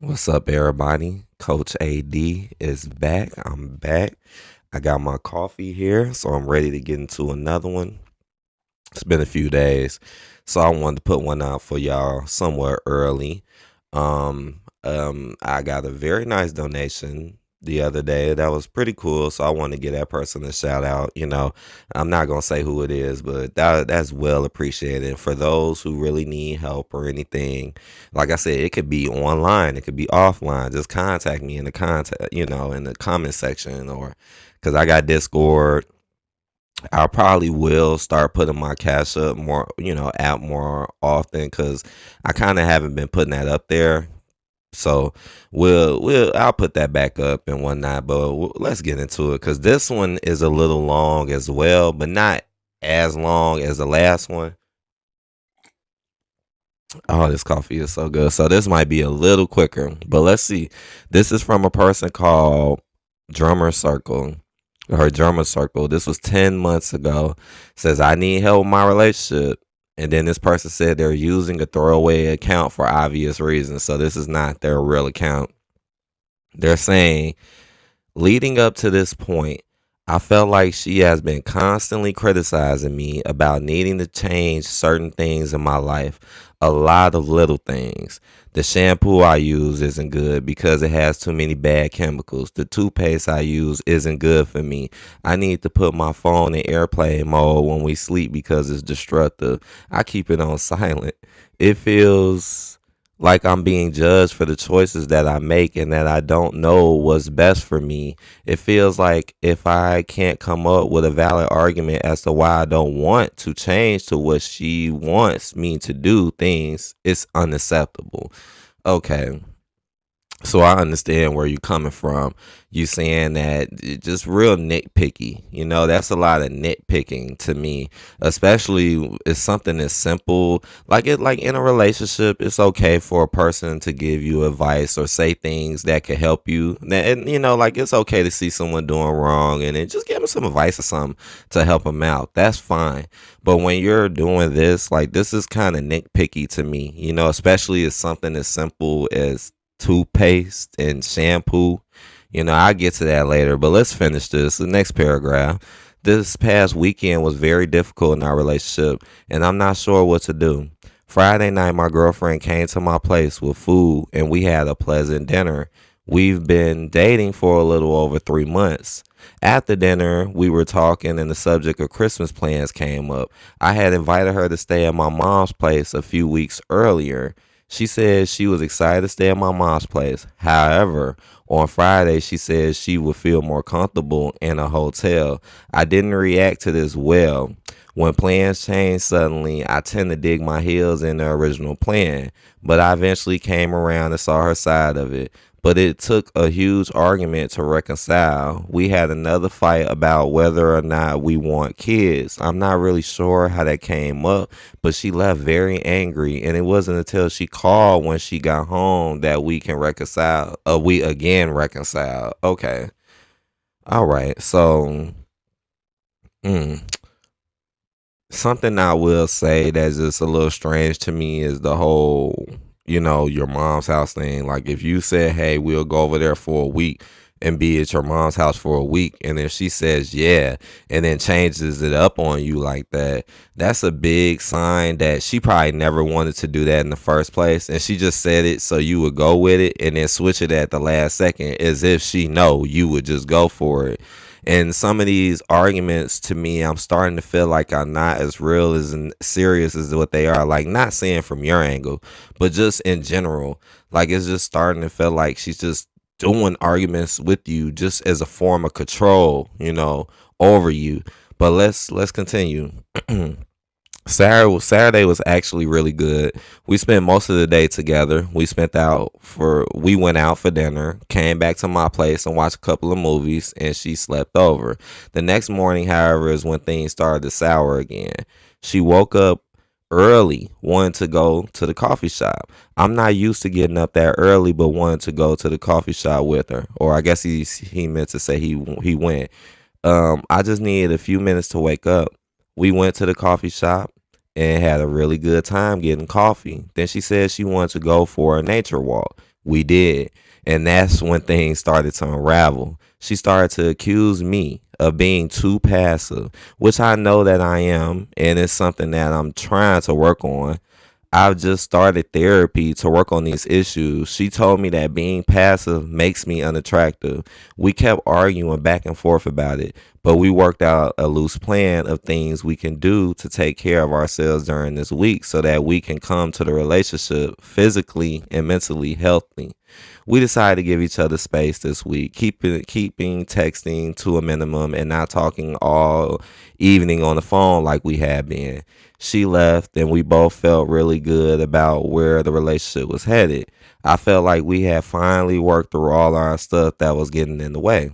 What's up, everybody? Coach AD is back. I'm back. I got my coffee here, so I'm ready to get into another one. It's been a few days, so I wanted to put one out for y'all somewhere early. I got a very nice donation the other day that was pretty cool, so I want to give that person a shout out. I'm not gonna say who it is, but that's well appreciated. For those who really need help or anything, like I said, it could be online, it could be offline. Just contact me in the in the comment section, or because I got Discord. I probably will start putting my cash up more, out more often because I kind of haven't been putting that up there. So I'll put that back up and whatnot. But let's get into it because this one is a little long as well, but not as long as the last one. Oh, this coffee is so good. So this might be a little quicker, but let's see. This is from a person called Drummer Circle. Her drummer circle. This was 10 months ago. Says, I need help with my relationship. And then this person said they're using a throwaway account for obvious reasons. So this is not their real account. They're saying, leading up to this point, I felt like she has been constantly criticizing me about needing to change certain things in my life. A lot of little things. The shampoo I use isn't good because it has too many bad chemicals. The toothpaste I use isn't good for me. I need to put my phone in airplane mode when we sleep because it's destructive. I keep it on silent. It feels like I'm being judged for the choices that I make and that I don't know what's best for me. It feels like if I can't come up with a valid argument as to why I don't want to change to what she wants me to do things, it's unacceptable. Okay, so I understand where you're coming from. You saying that just real nitpicky. That's a lot of nitpicking to me, especially if something is simple. Like in a relationship, it's okay for a person to give you advice or say things that could help you. And like it's okay to see someone doing wrong and then just give them some advice or something to help them out. That's fine. But when you're doing this, like this is kind of nitpicky to me. Especially if something as simple as toothpaste and shampoo. I'll get to that later, but let's finish this. The next paragraph. This past weekend was very difficult in our relationship, and I'm not sure what to do. Friday night, my girlfriend came to my place with food, and we had a pleasant dinner. We've been dating for a little over 3 months. After dinner, we were talking, and the subject of Christmas plans came up. I had invited her to stay at my mom's place a few weeks earlier. She said she was excited to stay at my mom's place. However, on Friday, she said she would feel more comfortable in a hotel. I didn't react to this well. When plans change suddenly, I tend to dig my heels in the original plan, but I eventually came around and saw her side of it. But it took a huge argument to reconcile. We had another fight about whether or not we want kids. I'm not really sure how that came up, but she left very angry, and it wasn't until she called when she got home that we can reconcile. We again reconcile. Okay, all right. So, mm, something I will say that's just a little strange to me is the whole, your mom's house thing. Like, if you said, "Hey, we'll go over there for a week," and be at your mom's house for a week, and if she says yeah, and then changes it up on you like that, that's a big sign that she probably never wanted to do that in the first place, and she just said it so you would go with it, and then switch it at the last second, as if she know you would just go for it. And some of these arguments, to me, I'm starting to feel like are not as real as and serious as what they are. Like, not saying from your angle, but just in general. Like, it's just starting to feel like she's just doing arguments with you just as a form of control, over you. But let's continue. Saturday was actually really good. We spent most of the day together. We went out for dinner, came back to my place and watched a couple of movies, and she slept over. The next morning, however, is when things started to sour again. She woke up early, wanted to go to the coffee shop. I'm not used to getting up that early, but wanted to go to the coffee shop with her. Or I guess he meant to say he went. I just needed a few minutes to wake up. We went to the coffee shop and had a really good time getting coffee. Then she said she wanted to go for a nature walk. We did. And that's when things started to unravel. She started to accuse me of being too passive, which I know that I am, and it's something that I'm trying to work on. I've just started therapy to work on these issues. She told me that being passive makes me unattractive. We kept arguing back and forth about it, but we worked out a loose plan of things we can do to take care of ourselves during this week so that we can come to the relationship physically and mentally healthy. We decided to give each other space this week, keeping texting to a minimum and not talking all evening on the phone like we had been. She left and we both felt really good about where the relationship was headed. I felt like we had finally worked through all our stuff that was getting in the way.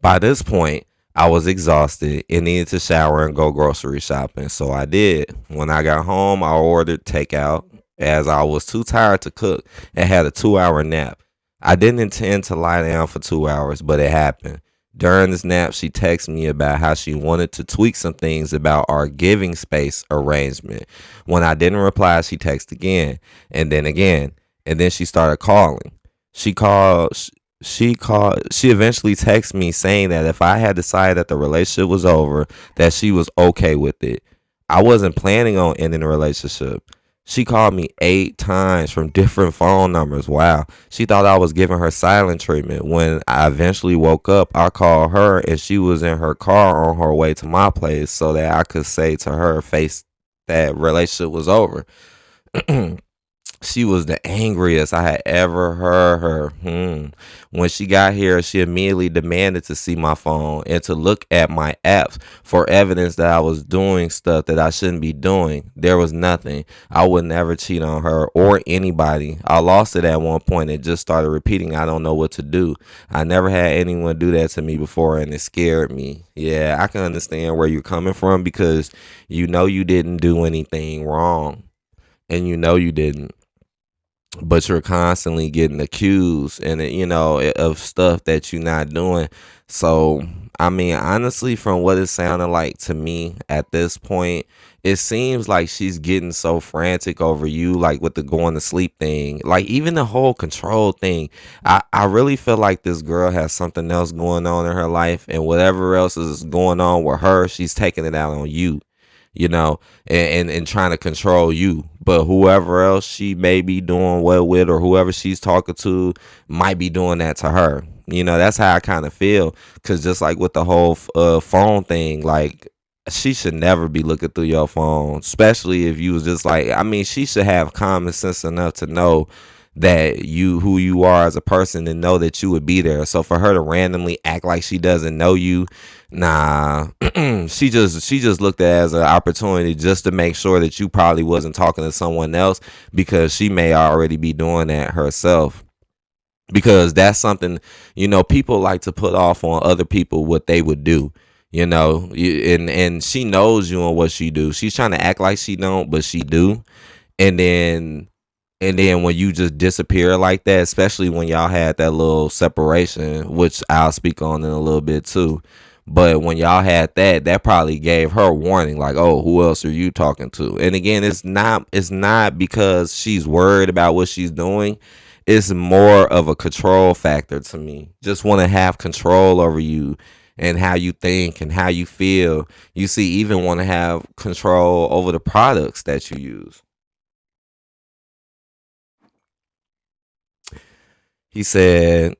By this point, I was exhausted and needed to shower and go grocery shopping, so I did. When I got home, I ordered takeout as I was too tired to cook and had a 2 hour nap. I didn't intend to lie down for 2 hours, but it happened. During this nap, she texted me about how she wanted to tweak some things about our giving space arrangement. When I didn't reply, she texted again, and then she started calling. She called she eventually texted me saying that if I had decided that the relationship was over, that she was okay with it. I wasn't planning on ending the relationship. She called me 8 times from different phone numbers. Wow. She thought I was giving her silent treatment. When I eventually woke up, I called her and she was in her car on her way to my place so that I could say to her face that relationship was over. She was the angriest I had ever heard her. When she got here, she immediately demanded to see my phone and to look at my apps for evidence that I was doing stuff that I shouldn't be doing. There was nothing. I would never cheat on her or anybody. I lost it at one point and just started repeating, I don't know what to do. I never had anyone do that to me before and it scared me. Yeah, I can understand where you're coming from because you know you didn't do anything wrong and you know you didn't, but you're constantly getting accused and of stuff that you're not doing. So I mean, honestly, from what it sounded like to me at this point, it seems like she's getting so frantic over you, like with the going to sleep thing, like even the whole control thing. I really feel like this girl has something else going on in her life, and whatever else is going on with her, she's taking it out on you, and trying to control you. But whoever else she may be doing well with, or whoever she's talking to, might be doing that to her. That's how I kind of feel. Cause just like with the whole phone thing, like she should never be looking through your phone, especially if you was just like, I mean, she should have common sense enough to know that who you are as a person and know that you would be there. So for her to randomly act like she doesn't know you, nah, she just looked at it as an opportunity just to make sure that you probably wasn't talking to someone else, because she may already be doing that herself. Because that's something, people like to put off on other people what they would do. And she knows you and what she do. She's trying to act like she don't, but she do. And then when you just disappear like that, especially when y'all had that little separation, which I'll speak on in a little bit too. But when y'all had that probably gave her warning, like, oh, who else are you talking to? And again, it's not because she's worried about what she's doing. It's more of a control factor to me. Just want to have control over you and how you think and how you feel. You see, even want to have control over the products that you use. He said,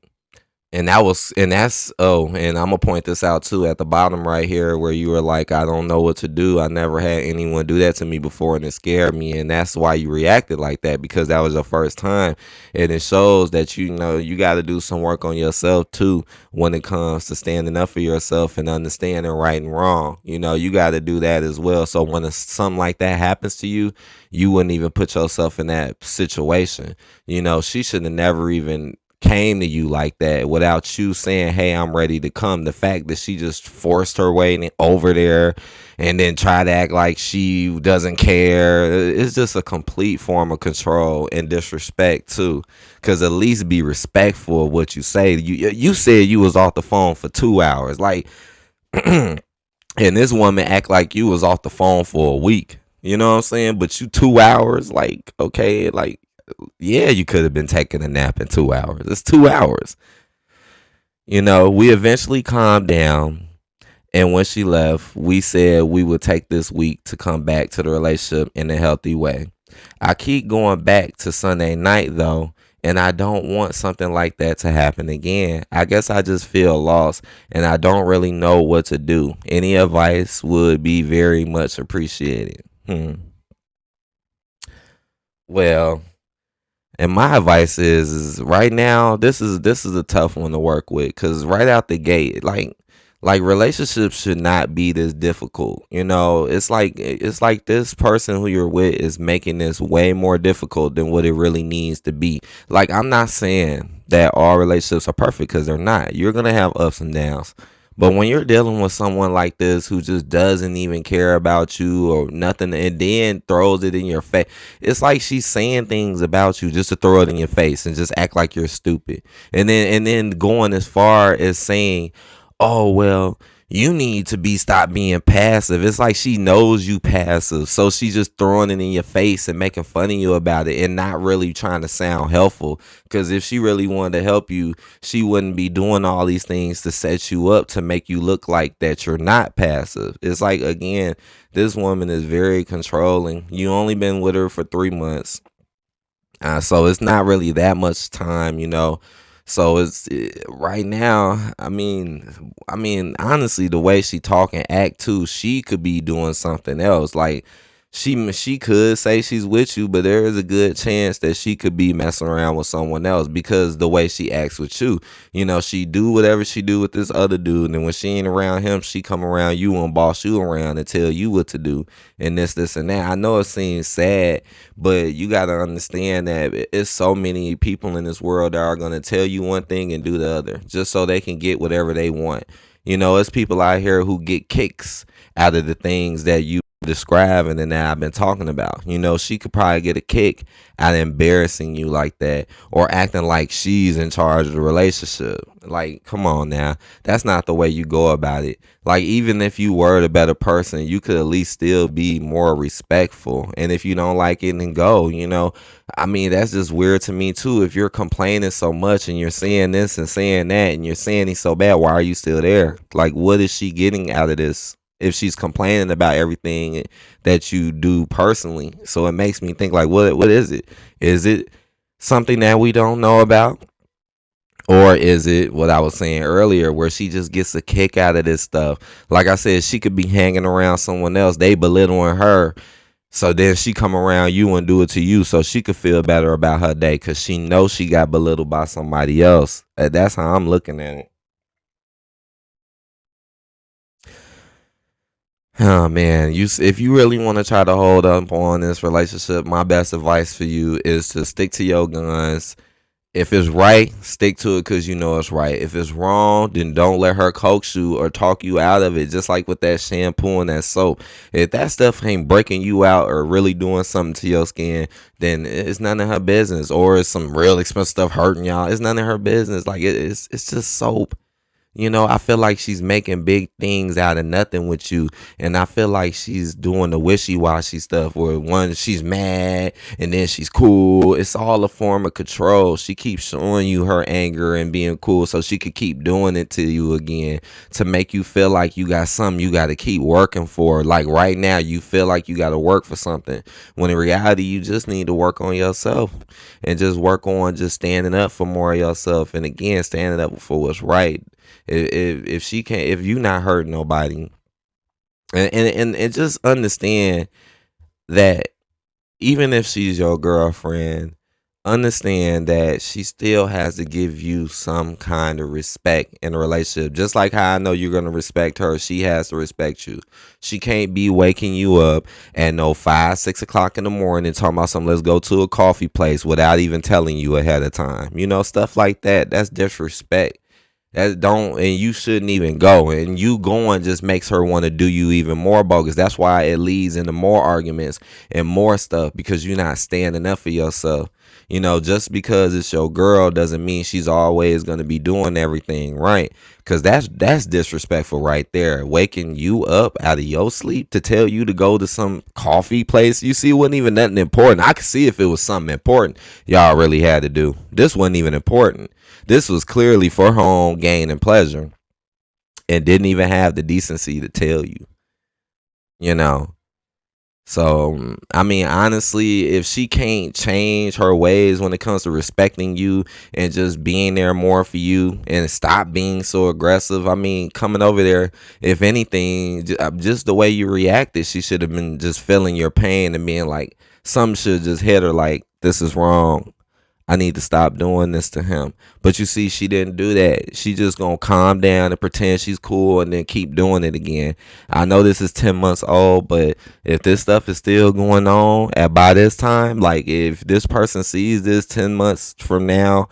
and I'm gonna point this out too at the bottom right here, where you were like, I don't know what to do. I never had anyone do that to me before and it scared me. And that's why you reacted like that, because that was your first time. And it shows that you got to do some work on yourself too when it comes to standing up for yourself and understanding right and wrong. You got to do that as well. So when something like that happens to you, you wouldn't even put yourself in that situation. She should have never even came to you like that without you saying, hey, I'm ready to come. The fact that she just forced her way over there and then try to act like she doesn't care, it's just a complete form of control and disrespect too. Because at least be respectful of what you say. You said you was off the phone for 2 hours, like and this woman act like you was off the phone for a week. You know what I'm saying? But you 2 hours, like, okay, like Yeah, you could have been taking a nap in 2 hours. It's 2 hours. We eventually calmed down. And when she left, we said we would take this week to come back to the relationship in a healthy way. I keep going back to Sunday night though, and I don't want something like that to happen again. I guess I just feel lost and I don't really know what to do. Any advice would be very much appreciated. Well, and my advice is right now this is a tough one to work with cuz right out the gate like relationships should not be this difficult. It's like this person who you're with is making this way more difficult than what it really needs to be. Like I'm not saying that all relationships are perfect cuz they're not. You're going to have ups and downs. But when you're dealing with someone like this who just doesn't even care about you or nothing and then throws it in your face, it's like she's saying things about you just to throw it in your face and just act like you're stupid. And then going as far as saying, "Oh, well, you need to be stop being passive." It's like she knows you passive. So she's just throwing it in your face and making fun of you about it and not really trying to sound helpful. Cuz if she really wanted to help you, she wouldn't be doing all these things to set you up to make you look like that you're not passive. It's like again, this woman is very controlling. You only been with her for 3 months, so it's not really that much time. So right now. I mean, honestly, the way she talk and act too, she could be doing something else. Like she could say she's with you, but there is a good chance that she could be messing around with someone else because the way she acts with you. She do whatever she do with this other dude, and when she ain't around him, she come around you and boss you around and tell you what to do and this and that. I know it seems sad, but you got to understand that it's so many people in this world that are going to tell you one thing and do the other just so they can get whatever they want. It's people out here who get kicks out of the things that you describing and that I've been talking about. She could probably get a kick out of embarrassing you like that or acting like she's in charge of the relationship. Like, come on now. That's not the way you go about it. Like, even if you were the better person, you could at least still be more respectful. And if you don't like it, then go. I mean, that's just weird to me too. If you're complaining so much and you're saying this and saying that and you're saying he's so bad, why are you still there? Like, what is she getting out of this? If she's complaining about everything that you do personally. So it makes me think like what is it? Is it something that we don't know about? Or is it what I was saying earlier where she just gets a kick out of this stuff? Like I said, she could be hanging around someone else, they belittling her. So then she come around you and do it to you so she could feel better about her day because she knows she got belittled by somebody else. That's how I'm looking at it. Oh man, if you really want to try to hold up on this relationship, my best advice for you is to stick to your guns. If it's right, stick to it because you know it's right. If it's wrong, then don't let her coax you or talk you out of it. Just like with that shampoo and that soap. If that stuff ain't breaking you out or really doing something to your skin, then it's none of her business. Or it's some real expensive stuff hurting y'all. It's none of her business. Like it's just soap. I feel like she's making big things out of nothing with you. And I feel like she's doing the wishy washy stuff where one, she's mad and then she's cool. It's all a form of control. She keeps showing you her anger and being cool so she could keep doing it to you again to make you feel like you got something you got to keep working for. Like right now, you feel like you got to work for something when in reality, you just need to work on yourself and just work on just standing up for more of yourself. And again, standing up for what's right. If she can't, if you not hurting nobody, and just understand that even if she's your girlfriend, understand that she still has to give you some kind of respect in a relationship. Just like how I know you're gonna respect her, she has to respect you. She can't be waking you up at no 5, 6 o'clock in the morning talking about something. Let's go to a coffee place without even telling you ahead of time. Stuff like that. That's disrespect. That don't and you shouldn't even go. And you going just makes her want to do you even more bogus. That's why it leads into more arguments and more stuff because you're not standing up for yourself. You know, just because it's your girl doesn't mean she's always going to be doing everything right. Cause that's disrespectful right there. Waking you up out of your sleep to tell you to go to some coffee place. You see, it wasn't even nothing important. I could see if it was something important y'all really had to do. This wasn't even important. This was clearly for her own gain and pleasure, and didn't even have the decency to tell you. You know. So, I mean, honestly, if she can't change her ways when it comes to respecting you and just being there more for you and stop being so aggressive, I mean, coming over there, if anything, just the way you reacted, she should have been just feeling your pain and being like, something should just hit her like, this is wrong. I need to stop doing this to him. But you see, she didn't do that. She just gonna calm down and pretend she's cool and then keep doing it again. I know this is 10 months old, but if this stuff is still going on at by this time, like if this person sees this 10 months from now,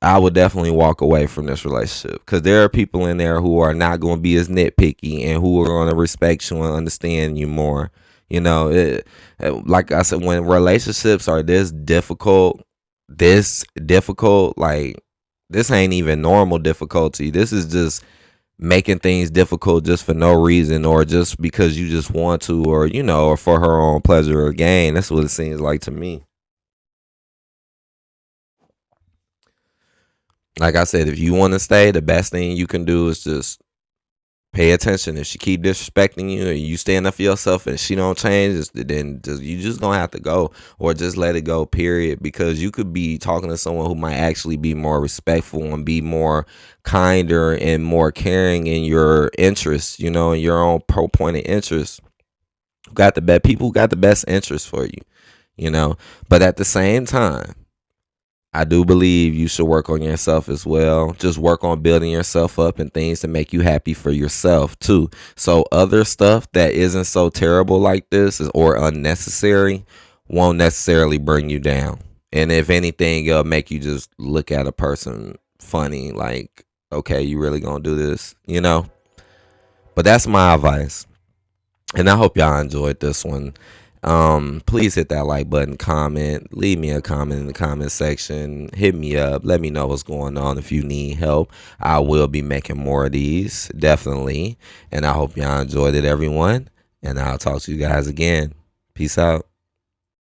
I would definitely walk away from this relationship, because there are people in there who are not going to be as nitpicky and who are going to respect you and understand you more. You know, like I said, when relationships are this difficult, like this ain't even normal difficulty. This is just making things difficult just for no reason, or just because you just want to, or or for her own pleasure or gain. That's what it seems like to me. Like I said, if you want to stay, the best thing you can do is just pay attention. If she keep disrespecting you and you stand up for yourself and she don't change, then you just gonna have to go, or just let it go. Period. Because you could be talking to someone who might actually be more respectful and be more kinder and more caring in your interests. In your own point of interest. Got the best people who got the best interest for you. But at the same time, I do believe you should work on yourself as well. Just work on building yourself up and things to make you happy for yourself too. So other stuff that isn't so terrible like this or unnecessary won't necessarily bring you down. And if anything, it'll make you just look at a person funny, like, okay, you really gonna do this? But that's my advice. And I hope y'all enjoyed this one. Please hit that like button, comment, leave me a comment in the comment section, hit me up, let me know what's going on. If you need help, I will be making more of these, definitely. And I hope y'all enjoyed it, everyone. And I'll talk to you guys again. Peace out.